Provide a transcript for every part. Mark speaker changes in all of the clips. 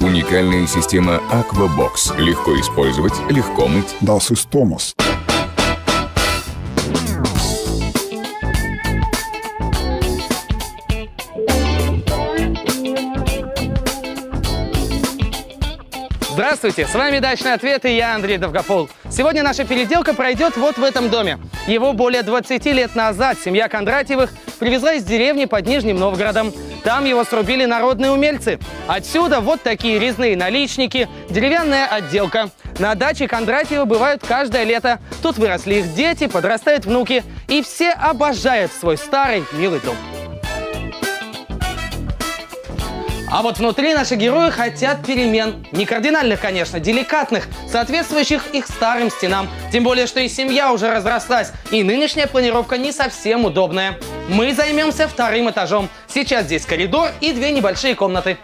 Speaker 1: Уникальная система Aquabox. Легко использовать, легко мыть.
Speaker 2: Das ist Thomas.
Speaker 3: Здравствуйте, с вами «Дачный ответ» и я, Андрей Довгопол. Сегодня наша переделка пройдет вот в этом доме. Его более 20 лет назад семья Кондратьевых привезла из деревни под Нижним Новгородом. Там его срубили народные умельцы. Отсюда вот такие резные наличники, деревянная отделка. На даче Кондратьевы бывают каждое лето. Тут выросли их дети, подрастают внуки. И все обожают свой старый милый дом. А вот внутри наши герои хотят перемен. Не кардинальных, конечно, деликатных, соответствующих их старым стенам. Тем более, что и семья уже разрослась, и нынешняя планировка не совсем удобная. Мы займемся вторым этажом. Сейчас здесь коридор и две небольшие комнаты.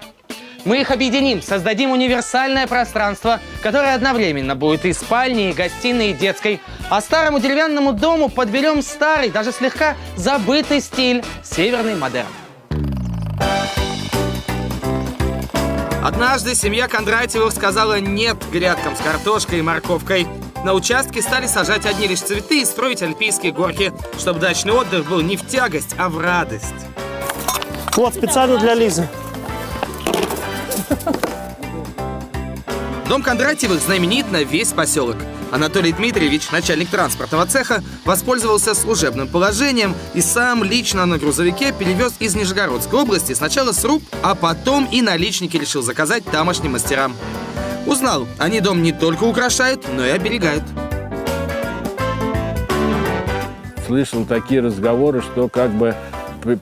Speaker 3: Мы их объединим, создадим универсальное пространство, которое одновременно будет и спальней, и гостиной, и детской. А старому деревянному дому подберем старый, даже слегка забытый стиль – северный модерн. Однажды семья Кондратьевых сказала «нет» грядкам с картошкой и морковкой. На участке стали сажать одни лишь цветы и строить альпийские горки, чтобы дачный отдых был не в тягость, а в радость.
Speaker 4: Вот, специально для Лизы.
Speaker 3: Дом Кондратьевых знаменит на весь поселок. Анатолий Дмитриевич, начальник транспортного цеха, воспользовался служебным положением и сам лично на грузовике перевез из Нижегородской области сначала сруб, а потом и наличники решил заказать тамошним мастерам. Узнал, они дом не только украшают, но и оберегают.
Speaker 5: Слышал такие разговоры, что как бы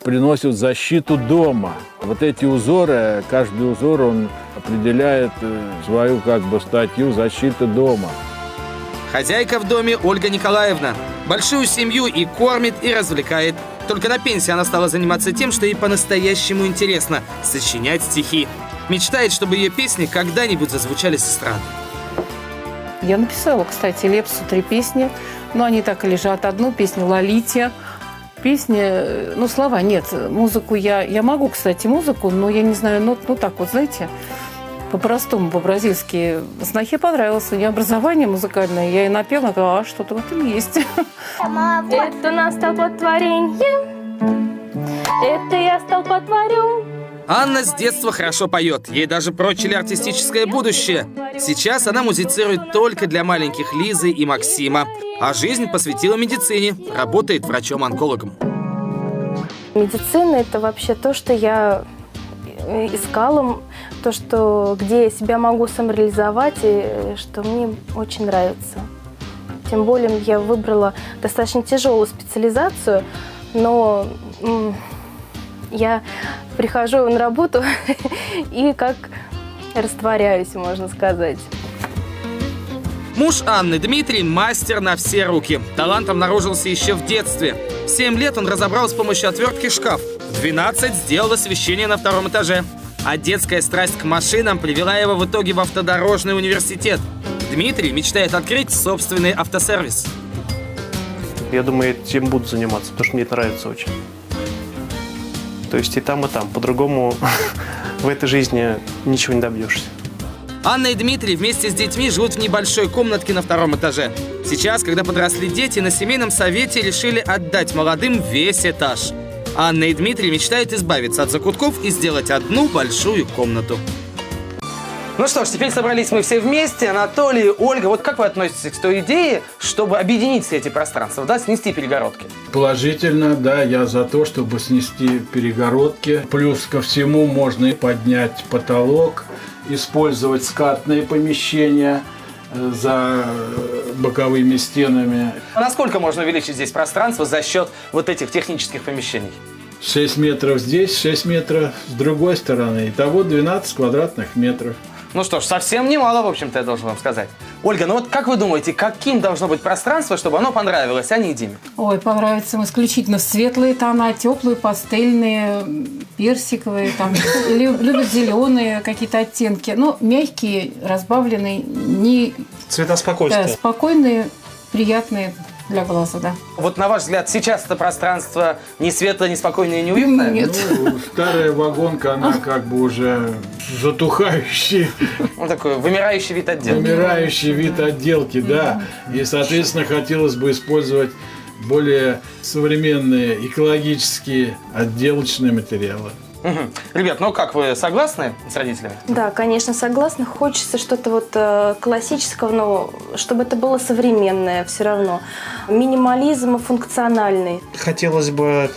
Speaker 5: приносят защиту дома. Вот эти узоры, каждый узор, он определяет свою как бы статью защиты дома.
Speaker 3: Хозяйка в доме Ольга Николаевна. Большую семью и кормит, и развлекает. Только на пенсии она стала заниматься тем, что ей по-настоящему интересно – сочинять стихи. Мечтает, чтобы ее песни когда-нибудь зазвучали с эстрады.
Speaker 6: Я написала, кстати, Лепсу 3 песни, но они так и лежат. Одну песню «Лолите». Песни, ну, слова нет. Музыку я могу, кстати, музыку, но я не знаю, ну так вот, знаете, по-простому, по-бразильски. Снохе понравилось, у нее образование музыкальное. Я ей напела, говорю, а что-то в этом есть.
Speaker 7: Это настал потворенье, это я стал потворю.
Speaker 3: Анна с детства хорошо поет. Ей даже прочили артистическое будущее. Сейчас она музицирует только для маленьких Лизы и Максима. А жизнь посвятила медицине. Работает врачом-онкологом.
Speaker 7: Медицина – это вообще то, что я искала, то, что, где я себя могу самореализовать, и что мне очень нравится. Тем более я выбрала достаточно тяжелую специализацию, но я прихожу на работу и как растворяюсь, можно сказать.
Speaker 3: Муж Анны, Дмитрий, мастер на все руки. Талант обнаружился еще в детстве. В 7 лет он разобрал с помощью отвертки шкаф. В 12 сделал освещение на 2-м этаже. А детская страсть к машинам привела его в итоге в автодорожный университет. Дмитрий мечтает открыть собственный автосервис.
Speaker 4: Я думаю, я этим буду заниматься, потому что мне это нравится очень. То есть и там. По-другому в этой жизни ничего не добьешься.
Speaker 3: Анна и Дмитрий вместе с детьми живут в небольшой комнатке на 2-м этаже. Сейчас, когда подросли дети, на семейном совете решили отдать молодым весь этаж. Анна и Дмитрий мечтают избавиться от закутков и сделать одну большую комнату. Ну что ж, теперь собрались мы все вместе. Анатолий, Ольга, вот как вы относитесь к той идее, чтобы объединить все эти пространства, да, снести перегородки?
Speaker 5: Положительно, да, я за то, чтобы снести перегородки. Плюс ко всему можно и поднять потолок, использовать скатные помещения за боковыми стенами.
Speaker 3: А насколько можно увеличить здесь пространство за счет вот этих технических помещений?
Speaker 5: 6 метров здесь, 6 метров с другой стороны. Итого 12 квадратных метров.
Speaker 3: Ну что ж, совсем немало, в общем-то, я должен вам сказать. Ольга, ну вот как вы думаете, каким должно быть пространство, чтобы оно понравилось, а не Диме?
Speaker 6: Ой, понравится им исключительно светлые тона, теплые, пастельные, персиковые, там, любят зеленые какие-то оттенки. Ну, мягкие, разбавленные, не...
Speaker 4: Цвета спокойствия.
Speaker 6: Да, спокойные, приятные для глаза, да.
Speaker 3: Вот на ваш взгляд, сейчас это пространство не светлое, не спокойное, не уютное?
Speaker 6: Нет.
Speaker 5: Ну, старая вагонка, она как бы уже затухающий,
Speaker 3: Ну, такой вымирающий вид отделки.
Speaker 5: умирающий вид отделки, да. И, соответственно, хотелось бы использовать более современные экологические отделочные материалы.
Speaker 3: Мгм. Ребят, ну как, вы согласны с родителями?
Speaker 7: Да, конечно, согласна. Хочется что-то вот классического, но чтобы это было современное все равно. Минимализм функциональный.
Speaker 4: Хотелось бы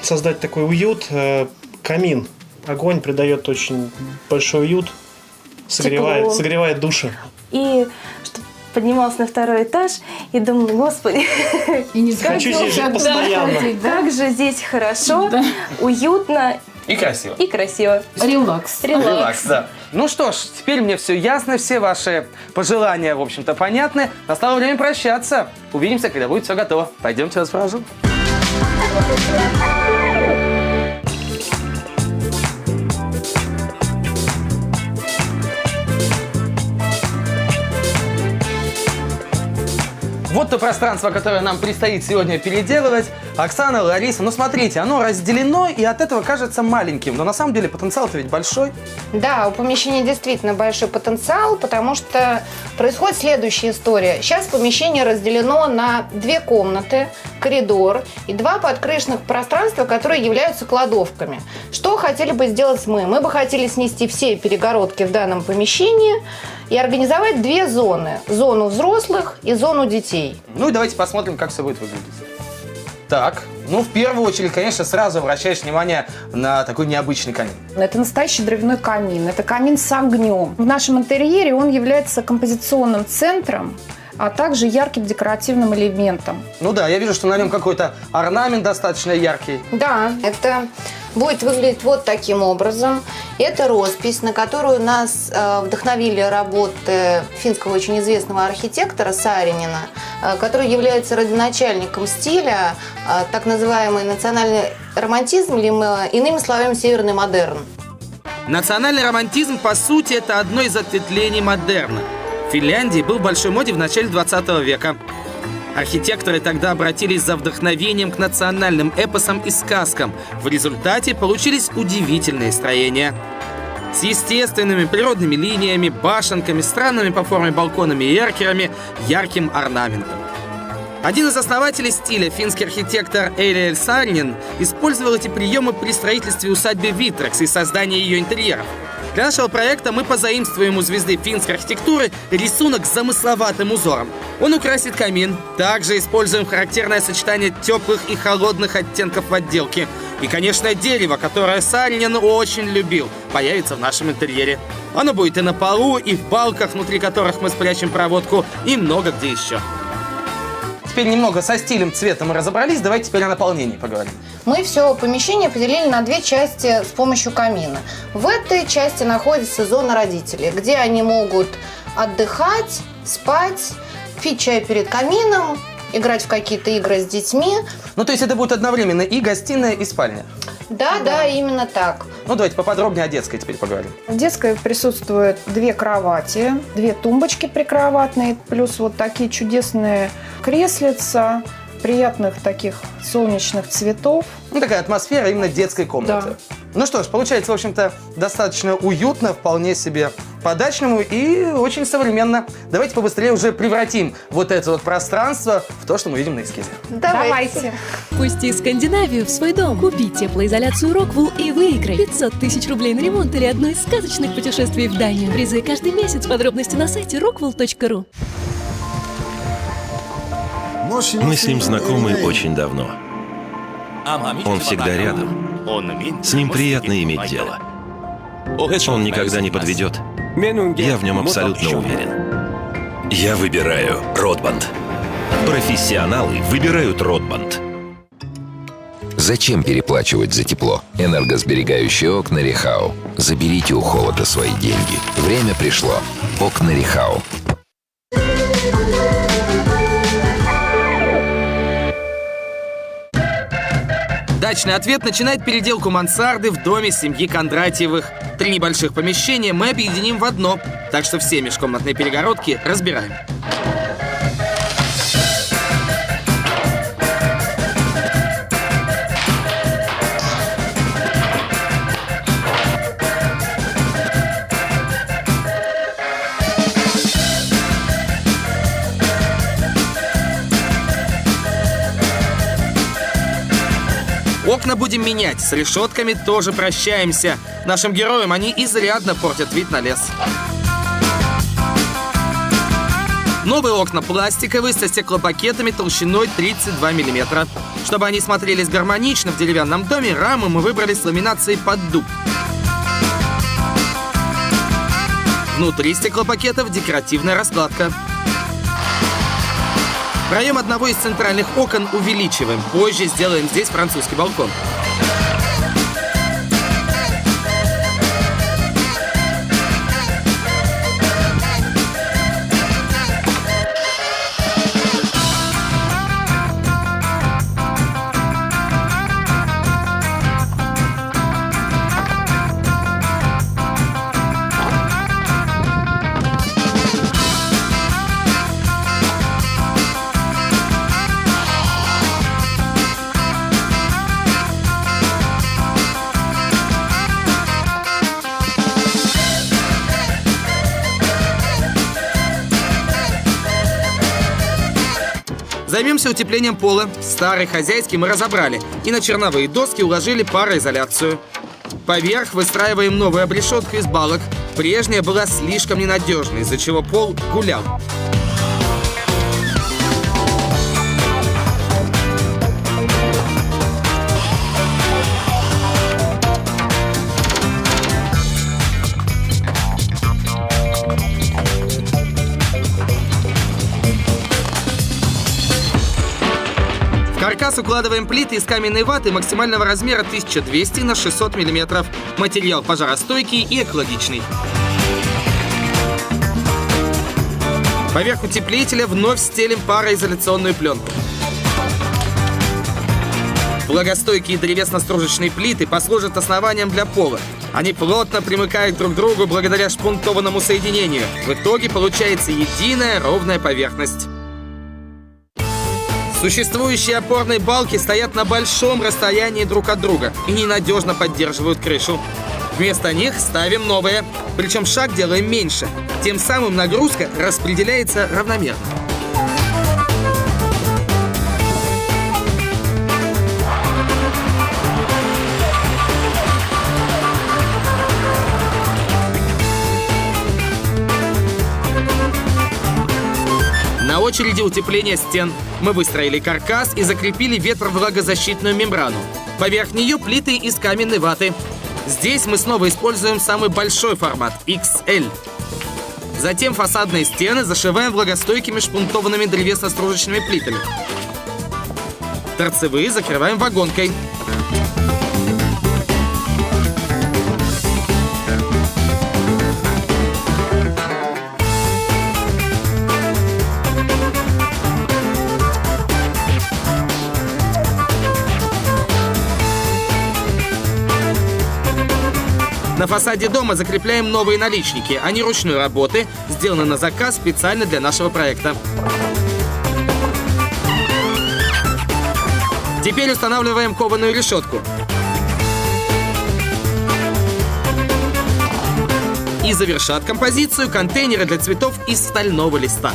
Speaker 4: создать такой уют. Камин. Огонь придает очень большой уют.
Speaker 7: Тепло.
Speaker 4: Согревает души.
Speaker 7: И чтобы поднимался на второй этаж и думал, господи,
Speaker 6: И не
Speaker 4: Хочу
Speaker 6: захотел
Speaker 4: здесь жить
Speaker 6: как
Speaker 4: постоянно.
Speaker 6: заходить, да?
Speaker 7: как же здесь хорошо,
Speaker 6: Да.
Speaker 7: уютно
Speaker 3: И красиво.
Speaker 7: и красиво.
Speaker 6: Релакс.
Speaker 3: Релакс, да. Ну что ж, теперь мне все ясно, все ваши пожелания, в общем-то, понятны. Настало время прощаться. Увидимся, когда будет все готово. Пойдемте, вас провожу. Вот то пространство, которое нам предстоит сегодня переделывать. Оксана, Лариса, ну смотрите, оно разделено и от этого кажется маленьким. Но на самом деле потенциал-то ведь большой.
Speaker 2: Да, у помещения действительно большой потенциал, потому что происходит следующая история. Сейчас помещение разделено на 2 комнаты, коридор и 2 подкрышных пространства, которые являются кладовками. Что хотели бы сделать мы? Мы бы хотели снести все перегородки в данном помещении и организовать 2 зоны. Зону взрослых и зону детей.
Speaker 3: Ну и давайте посмотрим, как все будет выглядеть. Так, ну в первую очередь, конечно, сразу обращаешь внимание на такой необычный камин.
Speaker 2: Это настоящий дровяной камин. Это камин с огнем. В нашем интерьере он является композиционным центром, а также ярким декоративным элементом.
Speaker 3: Ну да, я вижу, что на нем какой-то орнамент достаточно яркий.
Speaker 2: Да, это будет выглядеть вот таким образом. Это роспись, на которую нас вдохновили работы финского очень известного архитектора Сааринена, который является родоначальником стиля, так называемый национальный романтизм, или иными словами, северный модерн.
Speaker 3: Национальный романтизм, по сути, это одно из ответвлений модерна. В Финляндии был в большой моде в начале 20 века. Архитекторы тогда обратились за вдохновением к национальным эпосам и сказкам. В результате получились удивительные строения. С естественными природными линиями, башенками, странными по форме балконами и эркерами, ярким орнаментом. Один из основателей стиля, финский архитектор Эйлиэль Сааринен, использовал эти приемы при строительстве усадьбы Витрекс и создании ее интерьеров. Для нашего проекта мы позаимствуем у звезды финской архитектуры рисунок с замысловатым узором. Он украсит камин. Также используем характерное сочетание теплых и холодных оттенков в отделке. И, конечно, дерево, которое Сааринен очень любил, появится в нашем интерьере. Оно будет и на полу, и в балках, внутри которых мы спрячем проводку, и много где еще. Теперь немного со стилем, цветом мы разобрались. Давайте теперь о наполнении поговорим.
Speaker 2: Мы все помещение поделили на 2 части с помощью камина. В этой части находится зона родителей, где они могут отдыхать, спать, пить чай перед камином, играть в какие-то игры с детьми.
Speaker 3: Ну, то есть это будет одновременно и гостиная, и спальня.
Speaker 2: Да, именно так.
Speaker 3: Ну, давайте поподробнее о детской теперь поговорим.
Speaker 2: В детской присутствует 2 кровати, 2 тумбочки прикроватные, плюс вот такие чудесные креслица, приятных таких солнечных цветов.
Speaker 3: Ну, такая атмосфера именно детской комнаты.
Speaker 2: Да.
Speaker 3: Ну что ж, получается, в общем-то, достаточно уютно, вполне себе по-дачному и очень современно. Давайте побыстрее уже превратим вот это вот пространство в то, что мы видим на эскизе.
Speaker 2: Давайте.
Speaker 8: Пусти Скандинавию в свой дом. Купи теплоизоляцию Rockwool и выиграй 500 000 рублей на ремонт или одно из сказочных путешествий в Данию. Призы каждый месяц. Подробности на сайте rockwool.ru.
Speaker 9: Мы с ним знакомы очень давно. Он всегда рядом. С ним приятно иметь дело. Он никогда не подведет. Я в нем абсолютно уверен. Я выбираю Ротбанд. Профессионалы выбирают Ротбанд.
Speaker 10: Зачем переплачивать за тепло? Энергосберегающие окна Рехау. Заберите у холода свои деньги. Время пришло. Окна Рехау.
Speaker 3: Дачный ответ начинает переделку мансарды в доме семьи Кондратьевых. 3 небольших помещения мы объединим в одно, так что все межкомнатные перегородки разбираем. Окна будем менять, с решетками тоже прощаемся. Нашим героям они изрядно портят вид на лес. Новые окна пластиковые со стеклопакетами толщиной 32 мм. Чтобы они смотрелись гармонично в деревянном доме, рамы мы выбрали с ламинацией под дуб. Внутри стеклопакетов декоративная раскладка. Проем одного из центральных окон увеличиваем. Позже сделаем здесь французский балкон. Займемся утеплением пола. Старый хозяйский мы разобрали и на черновые доски уложили пароизоляцию. Поверх выстраиваем новую обрешетку из балок. Прежняя была слишком ненадежной, из-за чего пол гулял. В каркас укладываем плиты из каменной ваты максимального размера 1200 на 600 мм. Материал пожаростойкий и экологичный. Поверх утеплителя вновь стелим пароизоляционную пленку. Влагостойкие древесно-стружечные плиты послужат основанием для пола. Они плотно примыкают друг к другу благодаря шпунтованному соединению. В итоге получается единая ровная поверхность. Существующие опорные балки стоят на большом расстоянии друг от друга и ненадежно поддерживают крышу. Вместо них ставим новые, причем шаг делаем меньше. Тем самым нагрузка распределяется равномерно. На очереди утепление стен. Мы выстроили каркас и закрепили ветровлагозащитную мембрану. Поверх нее плиты из каменной ваты. Здесь мы снова используем самый большой формат – XL. Затем фасадные стены зашиваем влагостойкими шпунтованными древесно-стружечными плитами. Торцевые закрываем вагонкой. На фасаде дома закрепляем новые наличники. Они ручной работы, сделаны на заказ специально для нашего проекта. Теперь устанавливаем кованую решетку. И завершат композицию контейнеры для цветов из стального листа.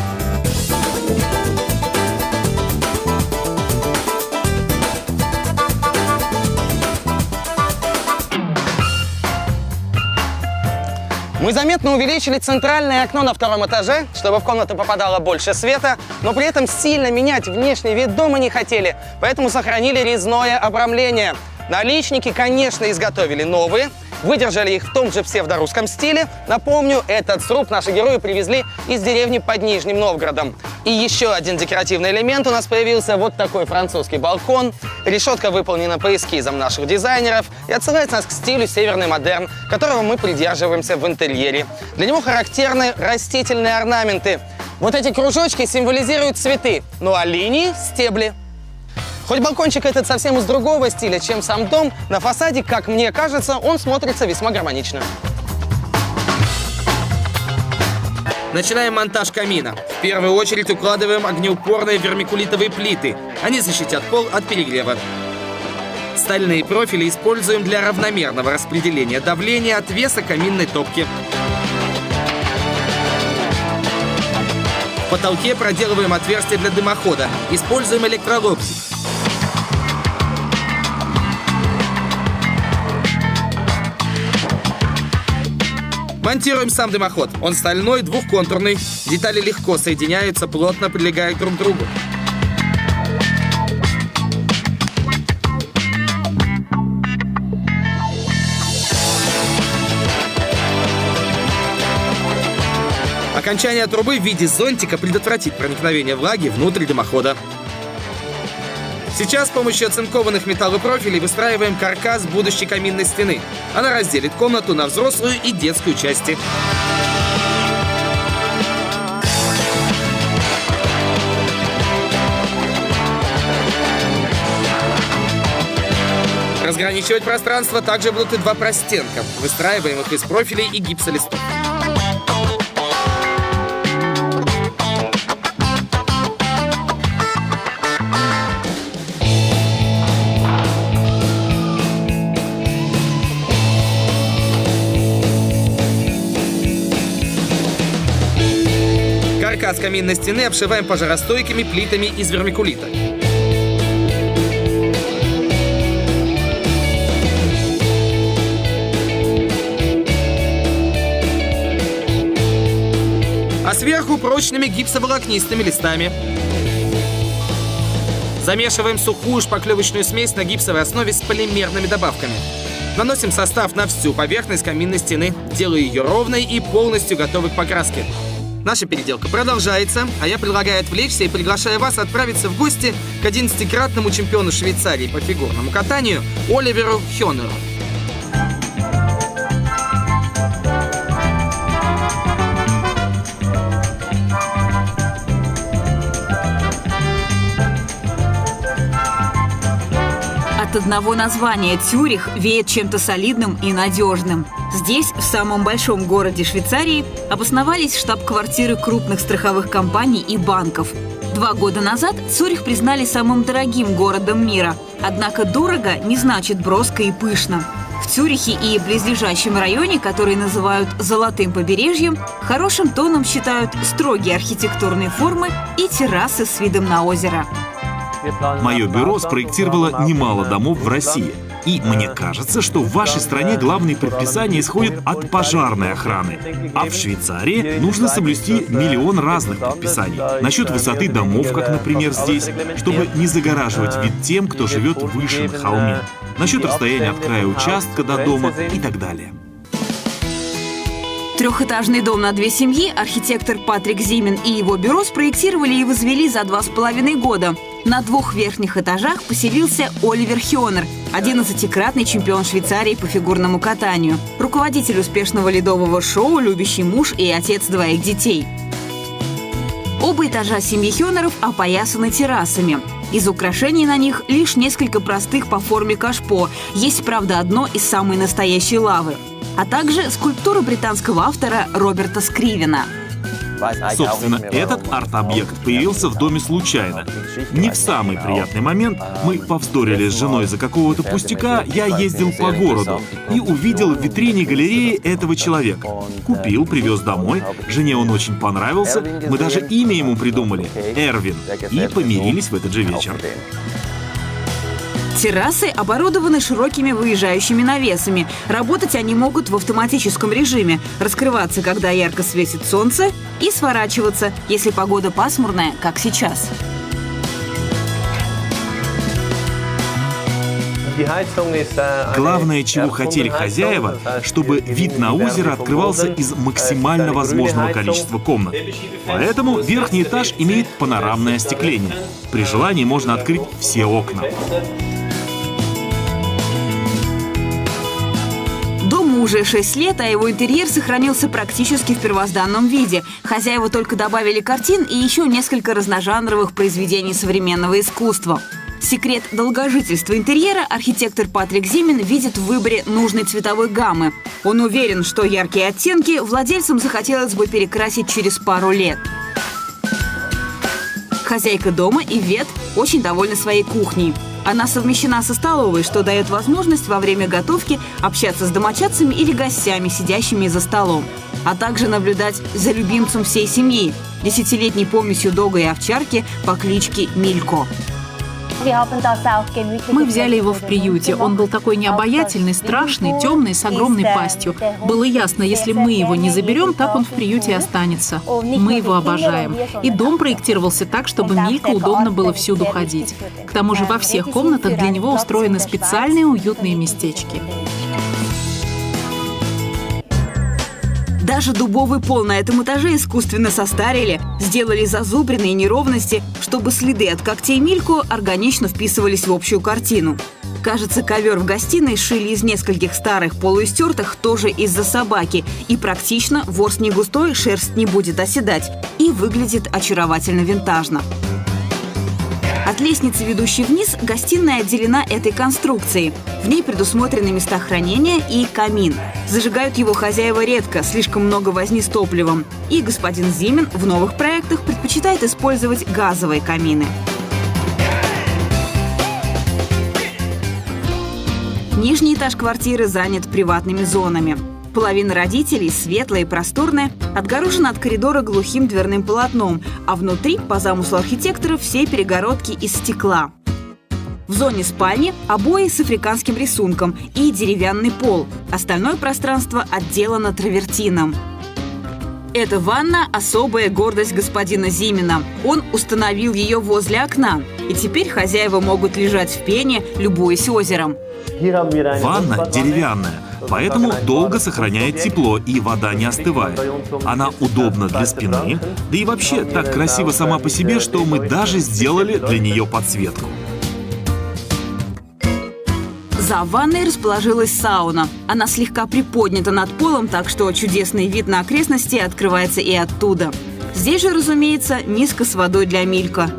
Speaker 3: Мы заметно увеличили центральное окно на втором этаже, чтобы в комнату попадало больше света, но при этом сильно менять внешний вид дома не хотели, поэтому сохранили резное обрамление. Наличники, конечно, изготовили новые, выдержали их в том же псевдорусском стиле. Напомню, этот сруб наши герои привезли из деревни под Нижним Новгородом. И еще один декоративный элемент у нас появился. Вот такой французский балкон. Решетка выполнена по эскизам наших дизайнеров и отсылает нас к стилю северный модерн, которого мы придерживаемся в интерьере. Для него характерны растительные орнаменты. Вот эти кружочки символизируют цветы, ну а линии – стебли. Хоть балкончик этот совсем из другого стиля, чем сам дом, на фасаде, как мне кажется, он смотрится весьма гармонично. Начинаем монтаж камина. В первую очередь укладываем огнеупорные вермикулитовые плиты. Они защитят пол от перегрева. Стальные профили используем для равномерного распределения давления от веса каминной топки. В потолке проделываем отверстие для дымохода. Используем электролобзик. Монтируем сам дымоход. Он стальной, двухконтурный. Детали легко соединяются, плотно прилегают друг к другу. Окончание трубы в виде зонтика предотвратит проникновение влаги внутрь дымохода. Сейчас с помощью оцинкованных металлопрофилей выстраиваем каркас будущей каминной стены. Она разделит комнату на взрослую и детскую части. Разграничивать пространство также будут и два простенка, выстраиваемых из профилей и гипсолистов. Каркас каминной стены обшиваем пожаростойкими плитами из вермикулита. А сверху прочными гипсоволокнистыми листами. Замешиваем сухую шпаклевочную смесь на гипсовой основе с полимерными добавками. Наносим состав на всю поверхность каминной стены, делая ее ровной и полностью готовой к покраске. Наша переделка продолжается, а я предлагаю отвлечься и приглашаю вас отправиться в гости к 11-кратному чемпиону Швейцарии по фигурному катанию Оливеру Хёнеру.
Speaker 11: От одного названия Цюрих веет чем-то солидным и надежным. Здесь, в самом большом городе Швейцарии, обосновались штаб-квартиры крупных страховых компаний и банков. 2 года назад Цюрих признали самым дорогим городом мира. Однако дорого не значит броско и пышно. В Цюрихе и близлежащем районе, который называют «золотым побережьем», хорошим тоном считают строгие архитектурные формы и террасы с видом на озеро.
Speaker 12: Мое бюро спроектировало немало домов в России. И мне кажется, что в вашей стране главные предписания исходят от пожарной охраны. А в Швейцарии нужно соблюсти миллион разных предписаний. Насчет высоты домов, как, например, здесь, чтобы не загораживать вид тем, кто живет выше на холме. Насчет расстояния от края участка до дома и так далее.
Speaker 11: Трехэтажный дом на 2 семьи архитектор Патрик Зимин и его бюро спроектировали и возвели за 2,5 года. На 2 верхних этажах поселился Оливер Хёнер, 11-кратный чемпион Швейцарии по фигурному катанию, руководитель успешного ледового шоу, любящий муж и отец 2 детей. Оба этажа семьи Хёнеров опоясаны террасами. Из украшений на них лишь несколько простых по форме кашпо. Есть, правда, одно из самой настоящей лавы. А также скульптура британского автора Роберта Скривена.
Speaker 12: Собственно, этот арт-объект появился в доме случайно. Не в самый приятный момент. Мы повздорили с женой за какого-то пустяка, я ездил по городу и увидел в витрине галереи этого человека. Купил, привез домой, жене он очень понравился, мы даже имя ему придумали – Эрвин, и помирились в этот же вечер.
Speaker 11: Террасы оборудованы широкими выезжающими навесами. Работать они могут в автоматическом режиме, раскрываться, когда ярко светит солнце, и сворачиваться, если погода пасмурная, как сейчас.
Speaker 12: Главное, чего хотели хозяева, чтобы вид на озеро открывался из максимально возможного количества комнат. Поэтому верхний этаж имеет панорамное остекление. При желании можно открыть все окна.
Speaker 11: Дому уже 6 лет, а его интерьер сохранился практически в первозданном виде. Хозяева только добавили картин и еще несколько разножанровых произведений современного искусства. Секрет долгожительства интерьера архитектор Патрик Зимин видит в выборе нужной цветовой гаммы. Он уверен, что яркие оттенки владельцам захотелось бы перекрасить через пару лет. Хозяйка дома, Ивет, очень довольна своей кухней. Она совмещена со столовой, что дает возможность во время готовки общаться с домочадцами или гостями, сидящими за столом, а также наблюдать за любимцем всей семьи – 10-летней помесью дога и овчарки по кличке Милько.
Speaker 13: Мы взяли его в приюте. Он был такой необаятельный, страшный, темный, с огромной пастью. Было ясно, если мы его не заберем, так он в приюте и останется. Мы его обожаем. И дом проектировался так, чтобы Милько удобно было всюду ходить. К тому же во всех комнатах для него устроены специальные уютные местечки.
Speaker 11: Даже дубовый пол на этом этаже искусственно состарили, сделали зазубрины и неровности, чтобы следы от когтей Милько органично вписывались в общую картину. Кажется, ковер в гостиной шили из нескольких старых полуистертых тоже из-за собаки. И практично, ворс не густой, шерсть не будет оседать. И выглядит очаровательно винтажно. От лестницы, ведущей вниз, гостиная отделена этой конструкцией. В ней предусмотрены места хранения и камин. Зажигают его хозяева редко, слишком много возни с топливом. И господин Зимин в новых проектах предпочитает использовать газовые камины. Нижний этаж квартиры занят приватными зонами. Половина родителей, светлая и просторная, отгорожена от коридора глухим дверным полотном, а внутри, по замыслу архитектора, все перегородки из стекла. В зоне спальни обои с африканским рисунком и деревянный пол. Остальное пространство отделано травертином. Эта ванна – особая гордость господина Зимина. Он установил ее возле окна. И теперь хозяева могут лежать в пене, любуясь озером.
Speaker 12: Ванна деревянная, поэтому долго сохраняет тепло и вода не остывает. Она удобна для спины, да и вообще так красиво сама по себе, что мы даже сделали для нее подсветку.
Speaker 11: За ванной расположилась сауна. Она слегка приподнята над полом, так что чудесный вид на окрестности открывается и оттуда. Здесь же, разумеется, миска с водой для Милько.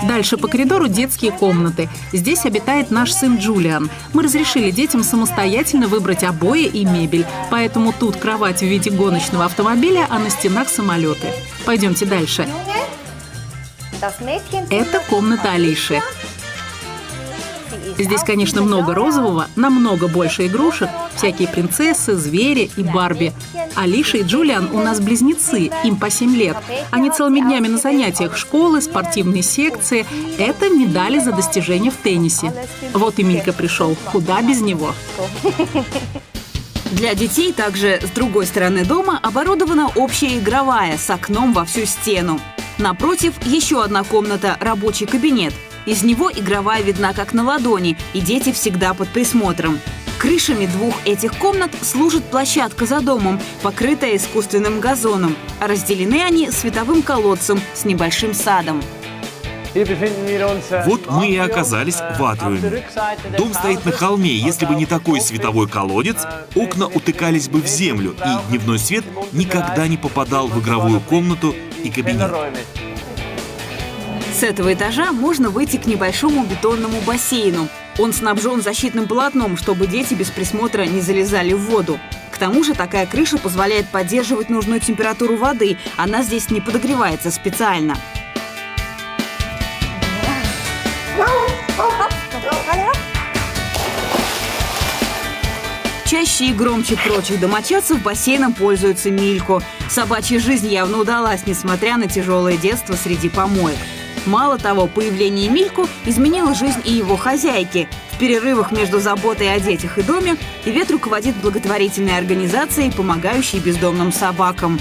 Speaker 13: Дальше по коридору детские комнаты. Здесь обитает наш сын Джулиан. Мы разрешили детям самостоятельно выбрать обои и мебель. Поэтому тут кровать в виде гоночного автомобиля, а на стенах самолеты. Пойдемте дальше. Это комната Алиши. Здесь, конечно, много розового, намного больше игрушек, всякие принцессы, звери и Барби. Алиша и Джулиан у нас близнецы, им по 7 лет. Они целыми днями на занятиях школы, спортивные секции. Это медали за достижения в теннисе. Вот и Милько пришел. Куда без него?
Speaker 11: Для детей также с другой стороны дома оборудована общая игровая с окном во всю стену. Напротив еще одна комната – рабочий кабинет. Из него игровая видна как на ладони, и дети всегда под присмотром. Крышами двух этих комнат служит площадка за домом, покрытая искусственным газоном, а разделены они световым колодцем с небольшим садом.
Speaker 12: Вот мы и оказались в атриуме. Дом стоит на холме, если бы не такой световой колодец, окна утыкались бы в землю, и дневной свет никогда не попадал в игровую комнату и кабинет.
Speaker 11: С этого этажа можно выйти к небольшому бетонному бассейну. Он снабжен защитным полотном, чтобы дети без присмотра не залезали в воду. К тому же такая крыша позволяет поддерживать нужную температуру воды. Она здесь не подогревается специально. Чаще и громче прочих домочадцев бассейном пользуется Милько. Собачья жизнь явно удалась, несмотря на тяжелое детство среди помоек. Мало того, появление Милько изменило жизнь и его хозяйки. В перерывах между заботой о детях и доме Ивет руководит благотворительной организацией, помогающей бездомным собакам.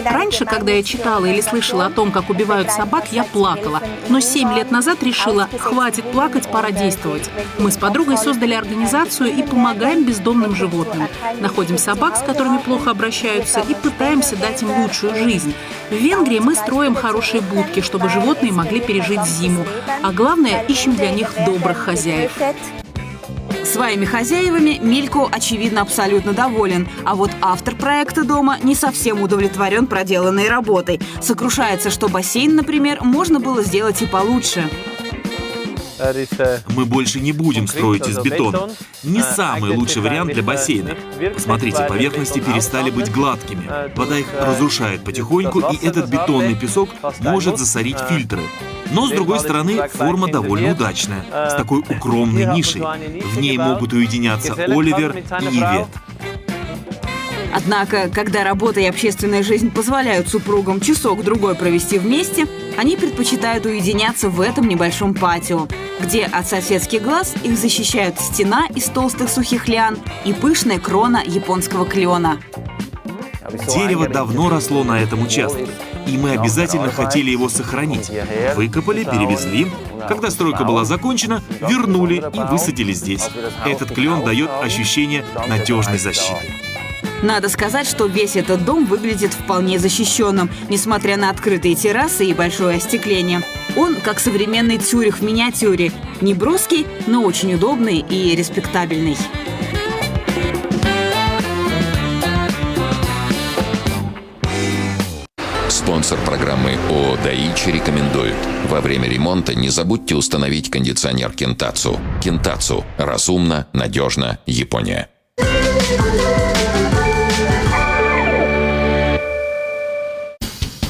Speaker 13: Раньше, когда я читала или слышала о том, как убивают собак, я плакала. Но 7 лет назад решила, хватит плакать, пора действовать. Мы с подругой создали организацию и помогаем бездомным животным. Находим собак, с которыми плохо обращаются, и пытаемся дать им лучшую жизнь. В Венгрии мы строим хорошие будки, чтобы животные могли пережить зиму. А главное, ищем для них добрых хозяев.
Speaker 11: Своими хозяевами Милько, очевидно, абсолютно доволен. А вот автор проекта дома не совсем удовлетворен проделанной работой. Сокрушается, что бассейн, например, можно было сделать и получше.
Speaker 12: Мы больше не будем строить из бетона. Не самый лучший вариант для бассейна. Посмотрите, поверхности перестали быть гладкими. Вода их разрушает потихоньку, и этот бетонный песок может засорить фильтры. Но, с другой стороны, форма довольно удачная, с такой укромной нишей. В ней могут уединяться Оливер и Ивет.
Speaker 11: Однако, когда работа и общественная жизнь позволяют супругам часок-другой провести вместе, они предпочитают уединяться в этом небольшом патио, где от соседских глаз их защищают стена из толстых сухих лиан и пышная крона японского клена.
Speaker 12: Дерево давно росло на этом участке, и мы обязательно хотели его сохранить. Выкопали, перевезли. Когда стройка была закончена, вернули и высадили здесь. Этот клен дает ощущение надежной защиты.
Speaker 11: Надо сказать, что весь этот дом выглядит вполне защищенным, несмотря на открытые террасы и большое остекление. Он как современный Цюрих в миниатюре. Не броский, но очень удобный и респектабельный.
Speaker 10: Спонсор программы ООО «Даичи» рекомендует: во время ремонта не забудьте установить кондиционер Кентацу. Кентацу. Разумно, надежно. Япония.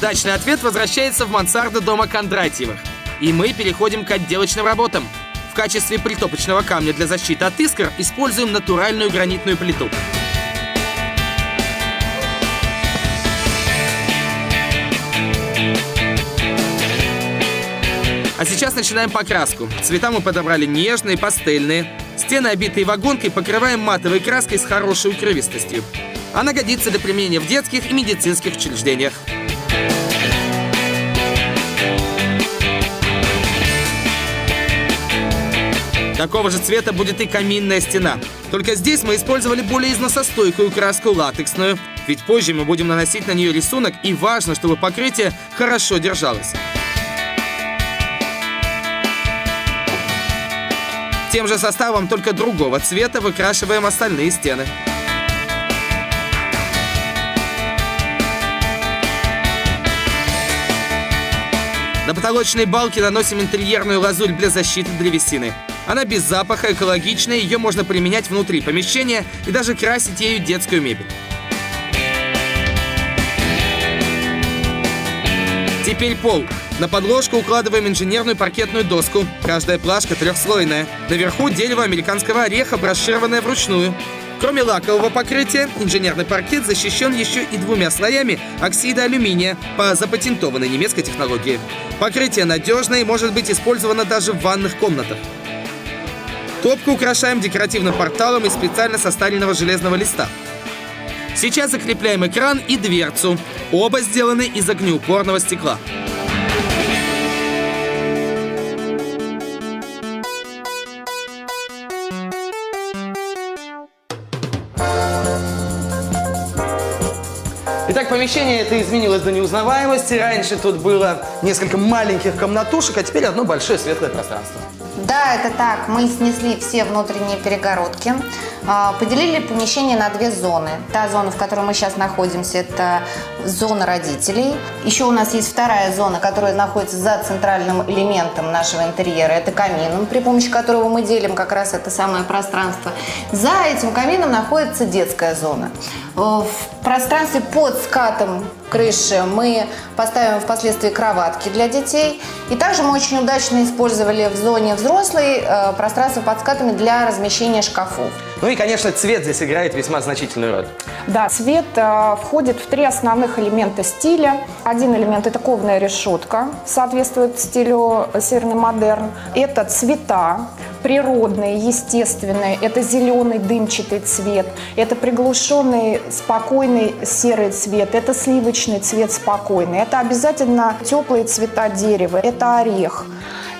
Speaker 3: Дачный ответ возвращается в мансарду дома Кондратьевых. И мы переходим к отделочным работам. В качестве притопочного камня для защиты от искр используем натуральную гранитную плиту. А сейчас начинаем покраску. Цвета мы подобрали нежные, пастельные. Стены, обитые вагонкой, покрываем матовой краской с хорошей укрывистостью. Она годится для применения в детских и медицинских учреждениях. Такого же цвета будет и каминная стена. Только здесь мы использовали более износостойкую краску латексную, ведь позже мы будем наносить на нее рисунок, и важно, чтобы покрытие хорошо держалось. Тем же составом, только другого цвета, выкрашиваем остальные стены. На потолочные балки наносим интерьерную лазурь для защиты древесины. Она без запаха, экологичная, ее можно применять внутри помещения и даже красить ею детскую мебель. Теперь пол. На подложку укладываем инженерную паркетную доску. Каждая плашка трехслойная. Наверху дерево американского ореха, брошированное вручную. Кроме лакового покрытия, инженерный паркет защищен еще и 2 слоями оксида алюминия по запатентованной немецкой технологии. Покрытие надежное и может быть использовано даже в ванных комнатах. Топку украшаем декоративным порталом из специально состаренного железного листа. Сейчас закрепляем экран и дверцу. Оба сделаны из огнеупорного стекла. Итак, помещение это изменилось до неузнаваемости. Раньше тут было несколько маленьких комнатушек, а теперь одно большое светлое пространство.
Speaker 2: Да, это так. Мы снесли все внутренние перегородки, поделили помещение на 2 зоны. Та зона, в которой мы сейчас находимся, это зона родителей. Еще у нас есть вторая зона, которая находится за центральным элементом нашего интерьера. Это камин, при помощи которого мы делим как раз это самое пространство. За этим камином находится детская зона. В пространстве под скатом крыши мы поставим впоследствии кроватки для детей. И также мы очень удачно использовали в зоне взрослой пространство под скатами для размещения шкафов.
Speaker 3: Ну и, конечно, цвет здесь играет весьма значительную роль.
Speaker 14: Да, цвет входит в 3 основных элемента стиля. Один элемент – это кованая решетка, соответствует стилю северный модерн. Это цвета. природные, естественные. Это зеленый дымчатый цвет, это приглушенный спокойный серый цвет, это сливочный цвет спокойный. Это обязательно теплые цвета дерева, это орех.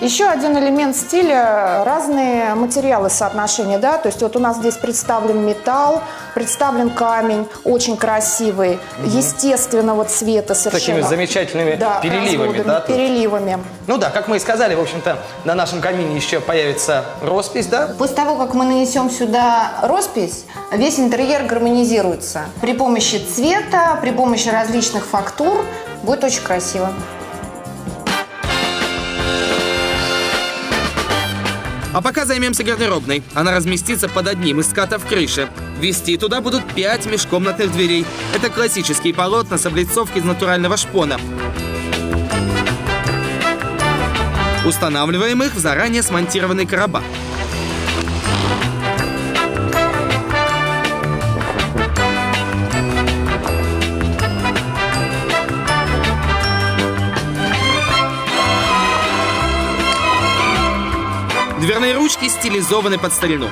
Speaker 14: Еще один элемент стиля – разные материалы соотношения. Да? То есть вот у нас здесь представлен металл, представлен камень, очень красивый, естественного цвета совершенно.
Speaker 3: Такими замечательными переливами. Да,
Speaker 14: переливами.
Speaker 3: Ну да, как мы и сказали, в общем-то, на нашем камине еще появится роспись, да?
Speaker 2: После того, как мы нанесем сюда роспись, весь интерьер гармонизируется. При помощи цвета, при помощи различных фактур будет очень красиво.
Speaker 3: А пока займемся гардеробной. Она разместится под одним из скатов крыши. Ввести туда будут 5 межкомнатных дверей. Это классические полотна с облицовкой из натурального шпона. Устанавливаем их в заранее смонтированный короба. Дверные ручки стилизованы под старину.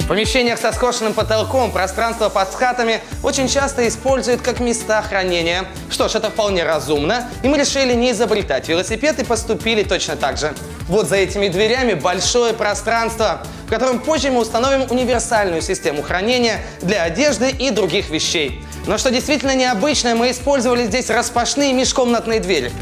Speaker 3: В помещениях со скошенным потолком пространство под скатами очень часто используют как места хранения. Что ж, это вполне разумно, и мы решили не изобретать велосипед и поступили точно так же. Вот за этими дверями большое пространство, в котором позже мы установим универсальную систему хранения для одежды и других вещей. Но что действительно необычное, мы использовали здесь распашные межкомнатные двери.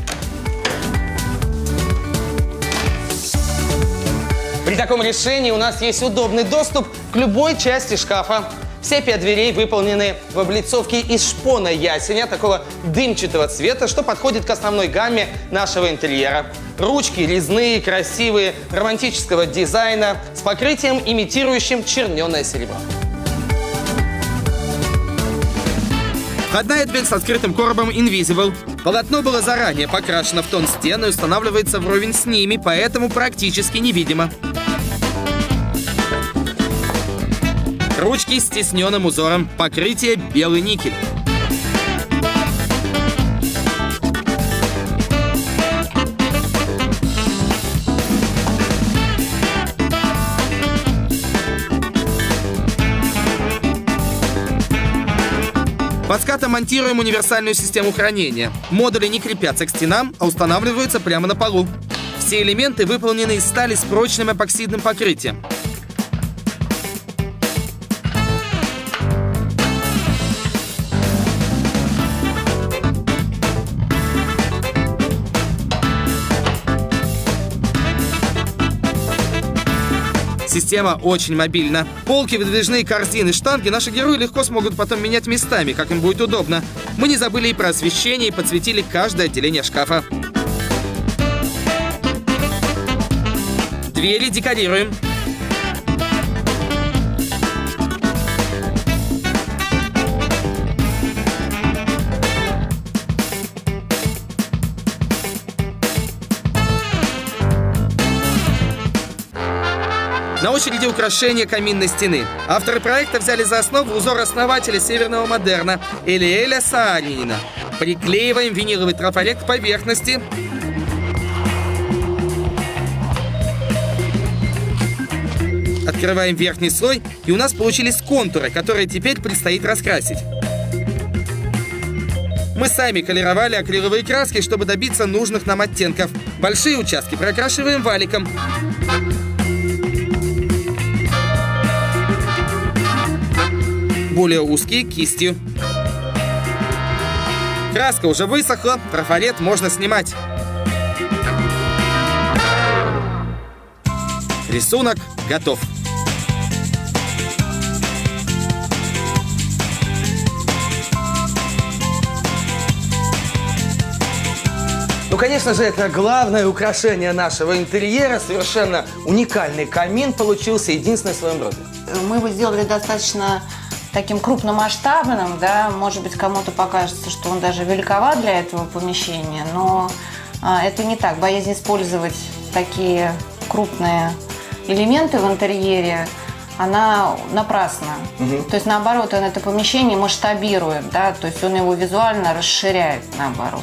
Speaker 3: При таком решении у нас есть удобный доступ к любой части шкафа. Все 5 дверей выполнены в облицовке из шпона ясеня, такого дымчатого цвета, что подходит к основной гамме нашего интерьера. Ручки резные, красивые, романтического дизайна, с покрытием, имитирующим черненое серебро. Входная дверь с открытым коробом Invisible. Полотно было заранее покрашено в тон стены и устанавливается вровень с ними, поэтому практически невидимо. Ручки с тисненным узором. Покрытие белый никель. Под скатом монтируем универсальную систему хранения. Модули не крепятся к стенам, а устанавливаются прямо на полу. Все элементы выполнены из стали с прочным эпоксидным покрытием. Система очень мобильна. Полки, выдвижные корзины, штанги наши герои легко смогут потом менять местами, как им будет удобно. Мы не забыли и про освещение, и подсветили каждое отделение шкафа. Двери декорируем. На очереди украшения каминной стены. Авторы проекта взяли за основу узор основателя северного модерна Элиэля Саанинина. Приклеиваем виниловый трафарет к поверхности. Открываем верхний слой, и у нас получились контуры, которые теперь предстоит раскрасить. Мы сами колеровали акриловые краски, чтобы добиться нужных нам оттенков. Большие участки прокрашиваем валиком. Более узкие кистью. Краска уже высохла, трафарет можно снимать. Рисунок готов. Ну, конечно же, это главное украшение нашего интерьера. Совершенно уникальный камин получился, единственный в своем роде.
Speaker 2: Мы его сделали достаточно таким крупномасштабным, да, может быть, кому-то покажется, что он даже великоват для этого помещения, но это не так. Боязнь использовать такие крупные элементы в интерьере, она напрасна. То есть, наоборот, он это помещение масштабирует, да, то есть он его визуально расширяет, наоборот.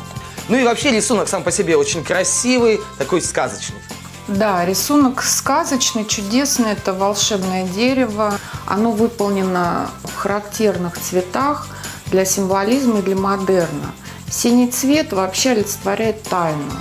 Speaker 3: Ну и вообще рисунок сам по себе очень красивый, такой сказочный.
Speaker 14: Да, рисунок сказочный, чудесный. Это волшебное дерево. Оно выполнено в характерных цветах для символизма и для модерна. Синий цвет вообще олицетворяет тайну.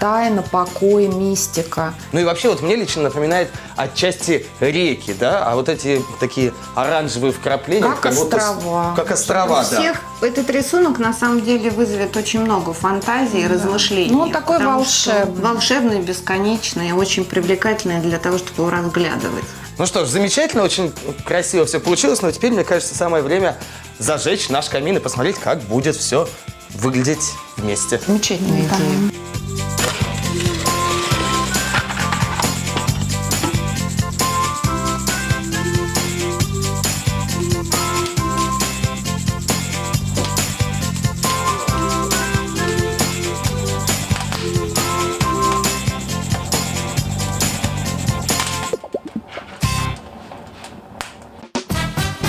Speaker 14: Тайна, покой, мистика.
Speaker 3: Ну и вообще вот мне лично напоминает отчасти реки, да? А вот эти такие оранжевые вкрапления.
Speaker 2: Как острова.
Speaker 3: Как острова, да.
Speaker 2: Всех этот рисунок на самом деле вызовет очень много фантазий и размышлений.
Speaker 14: Ну, такой волшебный.
Speaker 2: Волшебный, бесконечный, очень привлекательный для того, чтобы его разглядывать.
Speaker 3: Ну что ж, замечательно, очень красиво все получилось, но теперь, мне кажется, самое время зажечь наш камин и посмотреть, как будет все выглядеть вместе.
Speaker 14: Замечательная идея.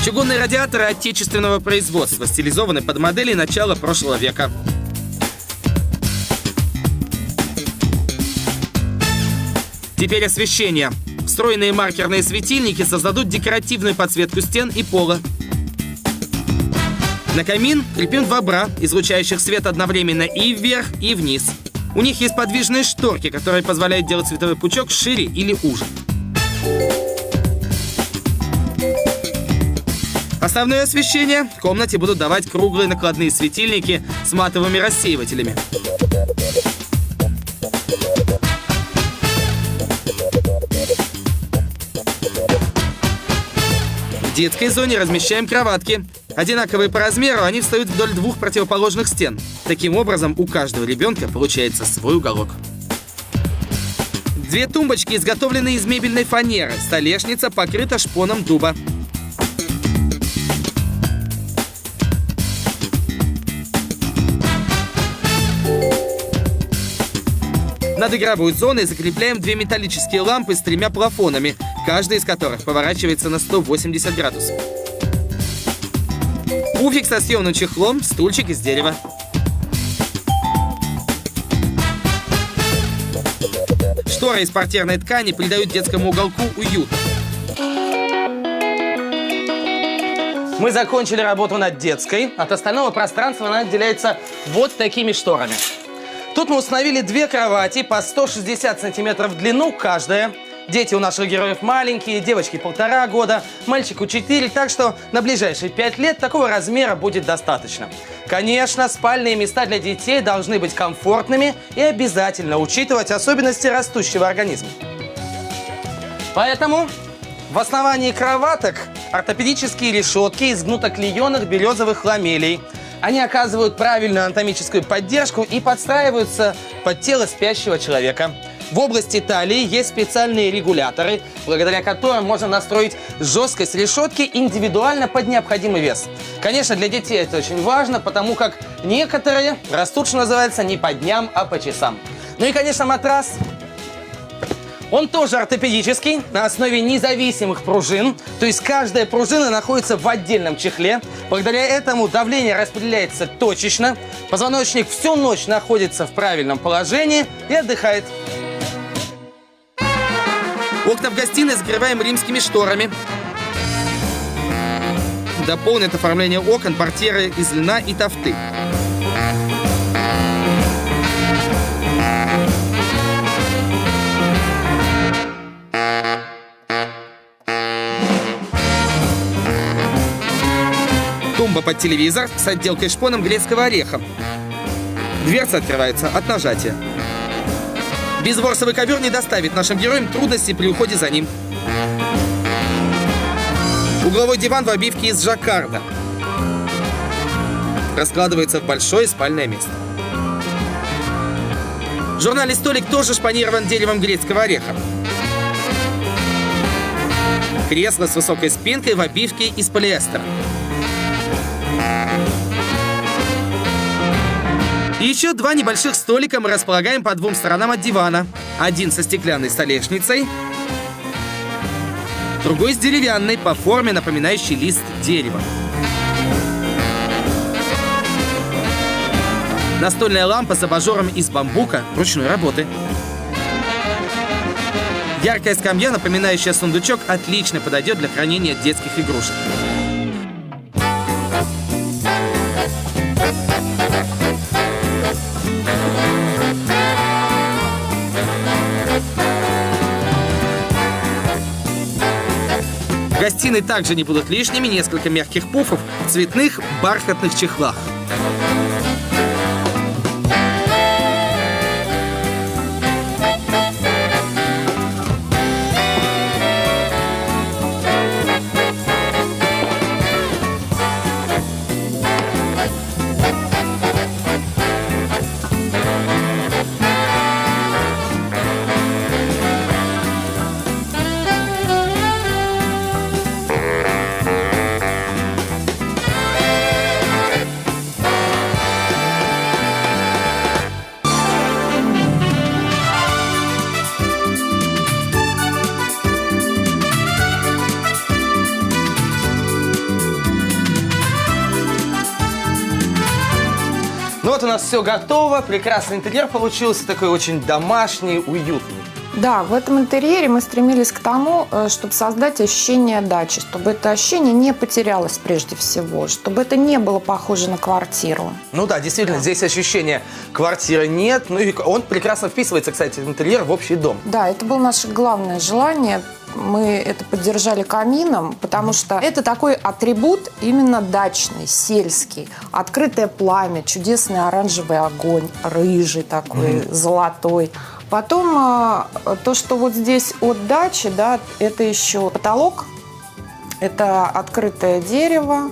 Speaker 3: Чугунные радиаторы отечественного производства, стилизованы под модели начала прошлого века. Теперь освещение. Встроенные маркерные светильники создадут декоративную подсветку стен и пола. На камин крепим два бра, излучающих свет одновременно и вверх, и вниз. У них есть подвижные шторки, которые позволяют делать световой пучок шире или уже. Основное освещение в комнате будут давать круглые накладные светильники с матовыми рассеивателями. В детской зоне размещаем кроватки. Одинаковые по размеру, они встают вдоль двух противоположных стен. Таким образом, у каждого ребенка получается свой уголок. Две тумбочки изготовлены из мебельной фанеры. Столешница покрыта шпоном дуба. Над игровой зоной закрепляем две металлические лампы с тремя плафонами, каждая из которых поворачивается на 180 градусов. Пуфик со съемным чехлом, стульчик из дерева. Шторы из портьерной ткани придают детскому уголку уюта. Мы закончили работу над детской. От остального пространства она отделяется вот такими шторами. Тут мы установили две кровати по 160 сантиметров в длину каждая. Дети у наших героев маленькие, девочки 1,5 года, мальчику 4, так что на ближайшие 5 лет такого размера будет достаточно. Конечно, спальные места для детей должны быть комфортными и обязательно учитывать особенности растущего организма. Поэтому в основании кроваток ортопедические решетки из гнутоклеенных березовых ламелей. Они оказывают правильную анатомическую поддержку и подстраиваются под тело спящего человека. В области талии есть специальные регуляторы, благодаря которым можно настроить жесткость решетки индивидуально под необходимый вес. Конечно, для детей это очень важно, потому как некоторые растут, что называется, не по дням, а по часам. Ну и, конечно, матрас. Он тоже ортопедический, на основе независимых пружин. То есть каждая пружина находится в отдельном чехле. Благодаря этому давление распределяется точечно. Позвоночник всю ночь находится в правильном положении и отдыхает. Окна в гостиной закрываем римскими шторами. Дополнит оформление окон портьеры из льна и тафты. Тумба под телевизор с отделкой шпоном грецкого ореха. Дверца открывается от нажатия. Безворсовый ковер не доставит нашим героям трудностей при уходе за ним. Угловой диван в обивке из жаккарда. Раскладывается в большое спальное место. Журнальный столик тоже шпанирован деревом грецкого ореха. Кресло с высокой спинкой в обивке из полиэстера. И еще два небольших столика мы располагаем по двум сторонам от дивана. Один со стеклянной столешницей, другой с деревянной, по форме напоминающей лист дерева. Настольная лампа с абажуром из бамбука ручной работы. Яркая скамья, напоминающая сундучок, отлично подойдет для хранения детских игрушек. В гостиной также не будут лишними несколько мягких пуфов в цветных бархатных чехлах. Ну вот у нас все готово, прекрасный интерьер получился, такой очень домашний, уютный.
Speaker 14: Да, в этом интерьере мы стремились к тому, чтобы создать ощущение дачи, чтобы это ощущение не потерялось прежде всего, чтобы это не было похоже на квартиру.
Speaker 3: Ну да, действительно, здесь ощущения квартиры нет, ну и он прекрасно вписывается, кстати, в интерьер, в общий дом.
Speaker 14: Да, это было наше главное желание. Мы это поддержали камином, потому что это такой атрибут именно дачный, сельский. Открытое пламя, чудесный оранжевый огонь, рыжий такой, золотой. Потом то, что вот здесь от дачи, да, это еще потолок, это открытое дерево,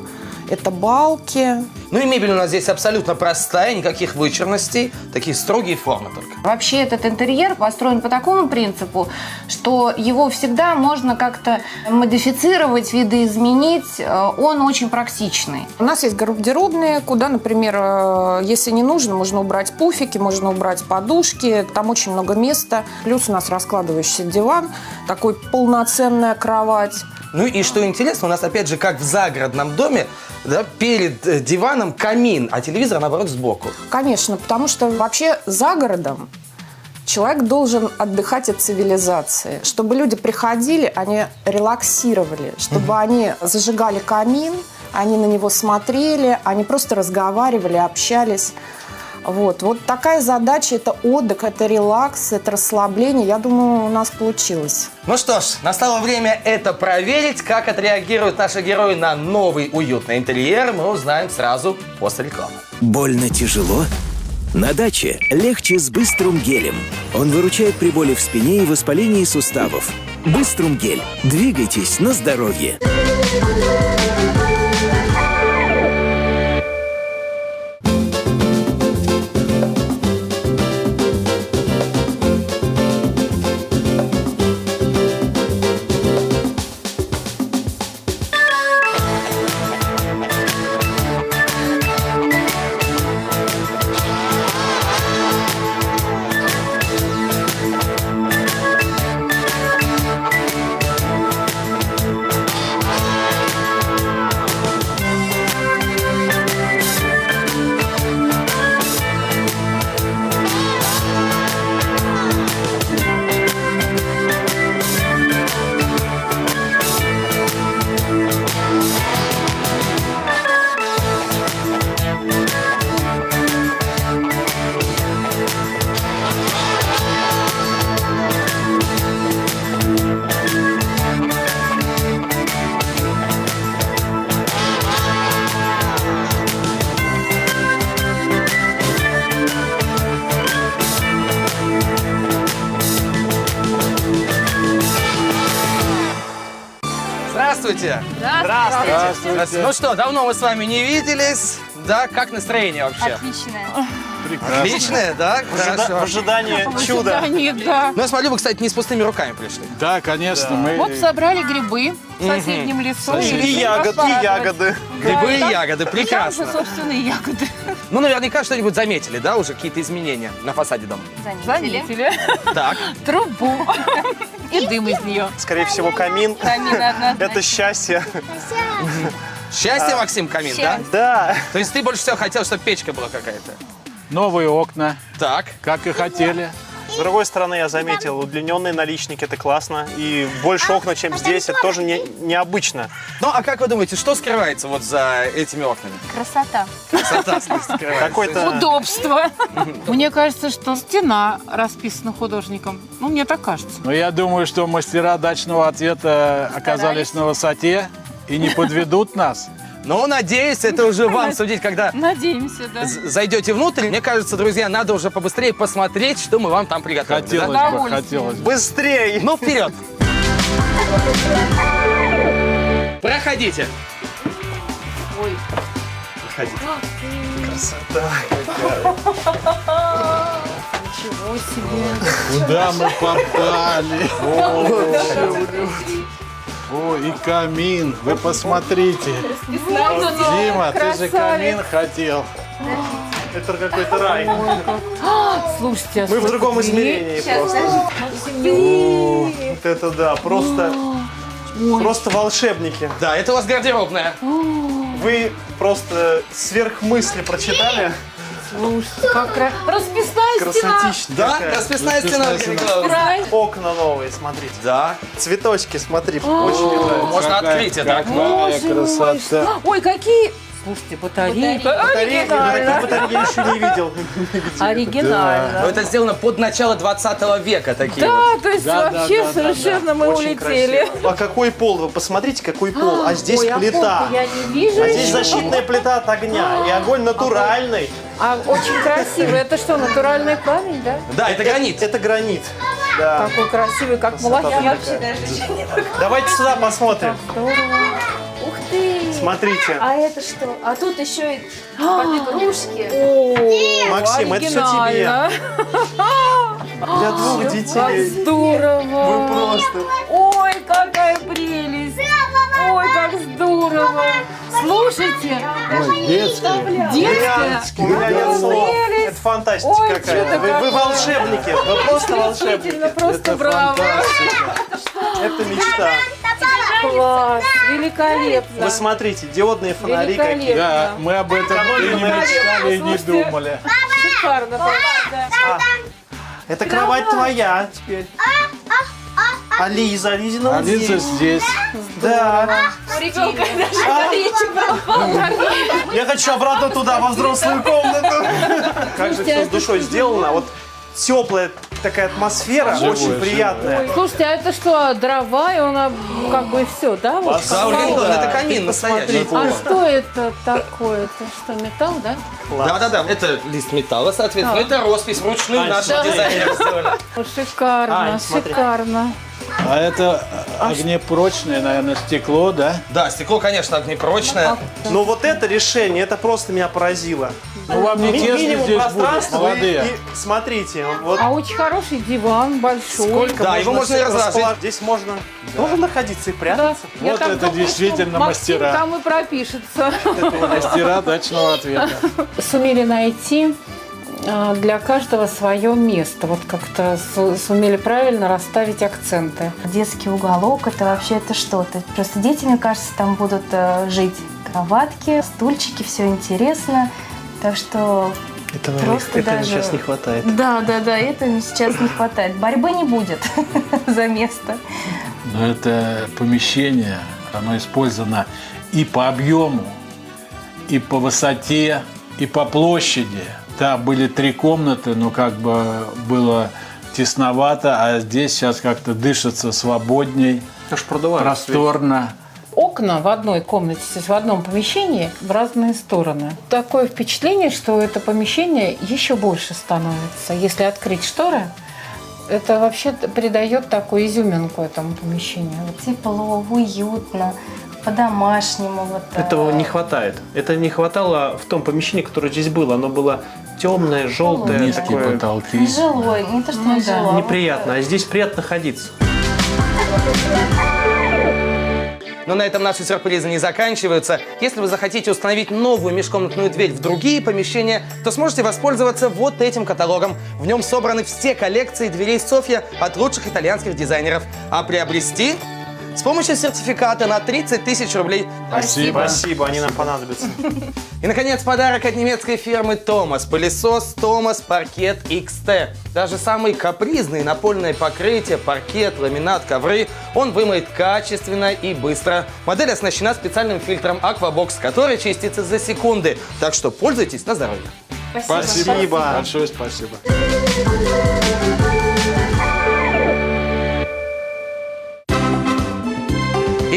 Speaker 14: это балки.
Speaker 3: Ну и мебель у нас здесь абсолютно простая, никаких вычурностей, такие строгие формы только.
Speaker 2: Вообще этот интерьер построен по такому принципу, что его всегда можно как-то модифицировать, видоизменить. Он очень практичный.
Speaker 14: У нас есть гардеробные, куда, например, если не нужно, можно убрать пуфики, можно убрать подушки. Там очень много места. Плюс у нас раскладывающийся диван, такой полноценная кровать.
Speaker 3: Ну и что интересно, у нас опять же, как в загородном доме, да, перед диваном камин, а телевизор, наоборот, сбоку.
Speaker 14: Конечно, потому что вообще за городом человек должен отдыхать от цивилизации. Чтобы люди приходили, они релаксировали, чтобы они зажигали камин, они на него смотрели, они просто разговаривали, общались. Вот такая задача, это отдых, это релакс, это расслабление. Я думаю, у нас получилось.
Speaker 3: Ну что ж, настало время это проверить. Как отреагируют наши герои на новый уютный интерьер, мы узнаем сразу после рекламы.
Speaker 15: Больно тяжело? На даче легче с Быструм гелем. Он выручает при боли в спине и воспалении суставов. Быструм гель. Двигайтесь на здоровье.
Speaker 3: Здравствуйте!
Speaker 16: Здравствуйте!
Speaker 3: Ну что, давно мы с вами не виделись. Да, как настроение вообще?
Speaker 16: Отличное.
Speaker 5: Прекрасно.
Speaker 3: Отличное, да? Хорошо.
Speaker 4: В ожидании чуда.
Speaker 6: Да.
Speaker 3: Ну, я смотрю, вы, кстати, не с пустыми руками пришли.
Speaker 5: Да, конечно, мы...
Speaker 6: Вот собрали грибы в соседнем лесу.
Speaker 4: И ягоды.
Speaker 3: Грибы и ягоды,
Speaker 6: Там
Speaker 3: прекрасно.
Speaker 6: же собственные ягоды.
Speaker 3: Ну, наверняка что-нибудь заметили, да, уже какие-то изменения на фасаде дома?
Speaker 6: Заметили.
Speaker 3: Так.
Speaker 6: Трубу. И дым из нее.
Speaker 4: Скорее всего, камин.
Speaker 6: Камин однозначно.
Speaker 4: Это счастье.
Speaker 3: Счастье, Максим, камин, да?
Speaker 4: Да.
Speaker 3: То есть ты больше всего хотел, чтобы печка была какая-то?
Speaker 5: Новые окна,
Speaker 3: Так.
Speaker 5: как и хотели.
Speaker 4: С другой стороны, я заметил, удлиненные наличники, это классно. И больше окна, чем здесь, это тоже необычно.
Speaker 3: Ну, а как вы думаете, что скрывается вот за этими окнами?
Speaker 7: Красота.
Speaker 3: Красота скрывается.
Speaker 4: Какой-то...
Speaker 6: Удобство. Мне кажется, что стена расписана художником. Ну, мне так кажется.
Speaker 5: Но я думаю, что мастера дачного ответа оказались на высоте и не подведут нас.
Speaker 3: Ну, надеюсь, это уже вам судить, когда
Speaker 6: Надеемся, да.
Speaker 3: зайдете внутрь. Мне кажется, друзья, надо уже побыстрее посмотреть, что мы вам там приготовили.
Speaker 5: Хотелось бы.
Speaker 4: Быстрее!
Speaker 3: Ну, вперед! Проходите.
Speaker 6: Ой.
Speaker 4: Проходите. Красота
Speaker 6: Ничего себе.
Speaker 5: Куда мы попали? О, и камин, вы посмотрите. Дима, ты же камин хотел.
Speaker 4: Это какой-то рай.
Speaker 6: Слушайте, а
Speaker 4: Мы в
Speaker 6: сколько
Speaker 4: другом
Speaker 6: дверей?
Speaker 4: измерении просто. О, вот это да, просто волшебники.
Speaker 3: Да, это у вас гардеробная.
Speaker 4: Вы просто сверх мысли прочитали.
Speaker 6: Слушайте, как расписная стена.
Speaker 4: Красотища.
Speaker 3: Да, расписная стена.
Speaker 4: Окна новые, смотрите.
Speaker 3: Да.
Speaker 4: Цветочки, смотри, очень мне нравится.
Speaker 3: Можно открыть это.
Speaker 5: Какая красота.
Speaker 6: Ой, какие... Слушайте, батарейка.
Speaker 4: Батарейки, таких батареек я еще не видел.
Speaker 6: Оригинально.
Speaker 3: Но это сделано под начало 20 века. Такие
Speaker 6: Да,
Speaker 3: вот.
Speaker 6: то есть вообще совершенно мы
Speaker 4: Очень
Speaker 6: улетели.
Speaker 4: красиво. А какой пол? Вы посмотрите, какой пол. А здесь
Speaker 6: Ой, а
Speaker 4: плита.
Speaker 6: пол-то я не вижу.
Speaker 4: А здесь защитная плита от огня. И огонь натуральный.
Speaker 6: А очень красиво. Это что, натуральный камень, да?
Speaker 3: Да, это гранит.
Speaker 4: Это гранит. Да.
Speaker 6: Такой красивый, как малахит.
Speaker 4: Давайте сюда посмотрим.
Speaker 7: Ух ты!
Speaker 4: Смотрите.
Speaker 7: А это что? А тут еще и под игрушки.
Speaker 4: Максим, это все тебе. Для двух
Speaker 6: Как
Speaker 4: детей.
Speaker 6: здорово!
Speaker 4: Вы просто...
Speaker 6: Ой, какая прелесть! Ой, как здорово! Слушайте,
Speaker 5: Детские.
Speaker 6: детская.
Speaker 4: У меня нет слов. Это фантастика
Speaker 6: Ой,
Speaker 4: какая-то.
Speaker 6: чудо
Speaker 4: Вы
Speaker 6: какое.
Speaker 4: волшебники. Вы просто волшебники.
Speaker 6: Действительно, просто браво!
Speaker 4: Это мечта.
Speaker 6: Класс! Великолепно!
Speaker 4: Вы смотрите, диодные фонари какие.
Speaker 6: Великолепно!
Speaker 5: Да, мы об этом и не мечтали, и не
Speaker 6: Слушайте.
Speaker 5: думали.
Speaker 6: Шикарно! Да.
Speaker 4: Это кровать твоя теперь. А Лиза? Лизина вот
Speaker 5: Алиса
Speaker 4: здесь.
Speaker 5: здесь.
Speaker 4: Да. Я хочу обратно туда, во взрослую комнату. Как же все с душой сделано. Вот теплая такая атмосфера, очень приятная.
Speaker 6: Слушайте, а это что, дрова, и он как бы все, да? Вот?
Speaker 3: Да, Ульяна, это камин настоящий.
Speaker 6: А что это такое? Это что, металл, да?
Speaker 3: Да-да-да, это лист металла, соответственно. Это роспись вручную нашего дизайнера сделали.
Speaker 6: Шикарно,
Speaker 4: Ань, смотри.
Speaker 6: шикарно.
Speaker 5: А это огнепрочное, наверное, стекло, да?
Speaker 3: Да, стекло, конечно, огнепрочное.
Speaker 4: Но вот это решение, это просто меня поразило.
Speaker 5: Ну, вам не тесно
Speaker 4: Минимум
Speaker 5: здесь будет,
Speaker 4: пространства.
Speaker 5: молодые.
Speaker 4: И смотрите, вот
Speaker 6: А очень хороший диван, большой.
Speaker 4: сколько
Speaker 3: Да, его можно и разложить.
Speaker 4: Здесь можно тоже находиться и
Speaker 6: Да.
Speaker 4: прятаться.
Speaker 6: Я
Speaker 5: Вот
Speaker 6: там
Speaker 5: это
Speaker 6: думаю,
Speaker 5: действительно
Speaker 6: что Максим
Speaker 5: мастера.
Speaker 6: там и пропишется.
Speaker 5: Мастера дачного ответа.
Speaker 6: Сумели найти для каждого свое место. Вот как-то сумели правильно расставить акценты.
Speaker 7: Детский уголок, это вообще это что-то. Просто дети, мне кажется, там будут жить. Кроватки, стульчики, все интересно. Так что
Speaker 4: Этого
Speaker 7: просто даже...
Speaker 4: сейчас не хватает.
Speaker 7: Да, этого сейчас не хватает. Борьбы не будет за место.
Speaker 5: Но это помещение, оно использовано и по объему, и по высоте, и по площади. Да, были 3 комнаты, но как бы было тесновато, а здесь сейчас как-то дышится свободней, просторно.
Speaker 6: Окна в одной комнате, то есть в одном помещении в разные стороны. Такое впечатление, что это помещение еще больше становится. Если открыть шторы, это вообще придает такую изюминку этому помещению.
Speaker 7: Тепло, уютно, по-домашнему. Вот,
Speaker 4: Этого не хватает. Это не хватало в том помещении, которое здесь было. Оно было темное, желтое.
Speaker 5: Низкие потолки.
Speaker 7: Жилой, не то, что не жило.
Speaker 4: Неприятно, а здесь приятно находиться.
Speaker 3: Но на этом наши сюрпризы не заканчиваются. Если вы захотите установить новую межкомнатную дверь в другие помещения, то сможете воспользоваться вот этим каталогом. В нем собраны все коллекции дверей Софья от лучших итальянских дизайнеров. А приобрести с помощью сертификата на 30 тысяч рублей.
Speaker 4: Спасибо, они нам понадобятся.
Speaker 3: И, наконец, подарок от немецкой фирмы Томас. Пылесос Томас Паркет XT. Даже самые капризные напольные покрытия, паркет, ламинат, ковры, он вымоет качественно и быстро. Модель оснащена специальным фильтром Aquabox, который чистится за секунды. Так что пользуйтесь на здоровье.
Speaker 4: Спасибо.
Speaker 5: Большое спасибо.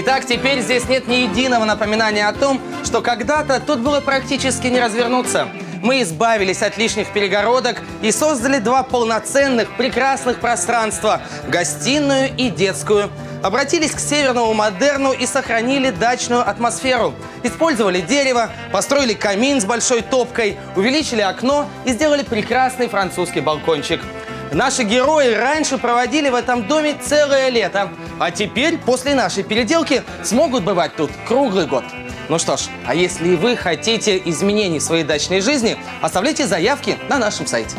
Speaker 3: Итак, теперь здесь нет ни единого напоминания о том, что когда-то тут было практически не развернуться. Мы избавились от лишних перегородок и создали два полноценных, прекрасных пространства – гостиную и детскую. Обратились к северному модерну и сохранили дачную атмосферу. Использовали дерево, построили камин с большой топкой, увеличили окно и сделали прекрасный французский балкончик. Наши герои раньше проводили в этом доме целое лето, а теперь, после нашей переделки, смогут бывать тут круглый год. Ну что ж, а если и вы хотите изменений в своей дачной жизни, оставляйте заявки на нашем сайте.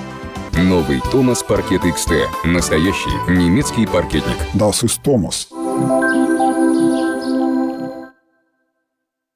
Speaker 1: Новый Томас Паркет XT. Настоящий немецкий паркетник.
Speaker 16: Das ist Thomas.